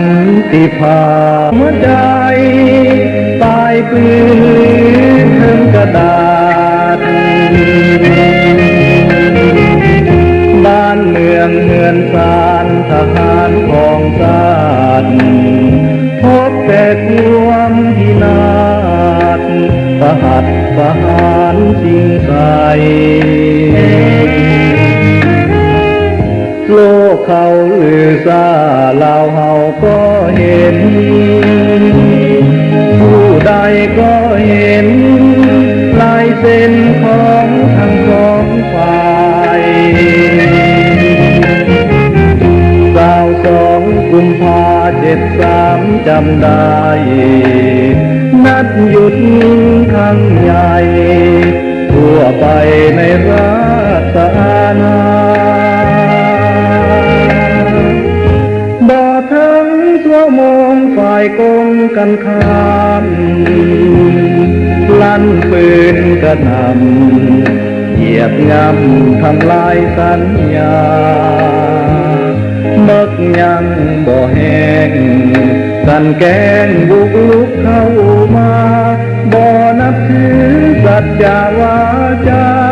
นติภาพหัวใจตายปืนถึงกระดาษบ้านเมืองเมือนสารทหารของชาติพบแต่ความพินาศประหัตประหารจริงใสโลกเขาลือซาลาวเฮาก็เห็นผู้ใดก็เห็นลายเส้นของทั้งสองฝ่าย22 กุมภา73จำได้นัดหยุดครั้งใหญ่ทั่วไปในราชอาณาบ่ถึงชั่วโมงฝ่ายกงกันข้ามลั่นปืนกระหน่ำเหยียบย่ำทำลายสัญญามึกยังบ่แห้งกันแกงบุกลุกเข้ามาบ่นับถือสัจจาวาจา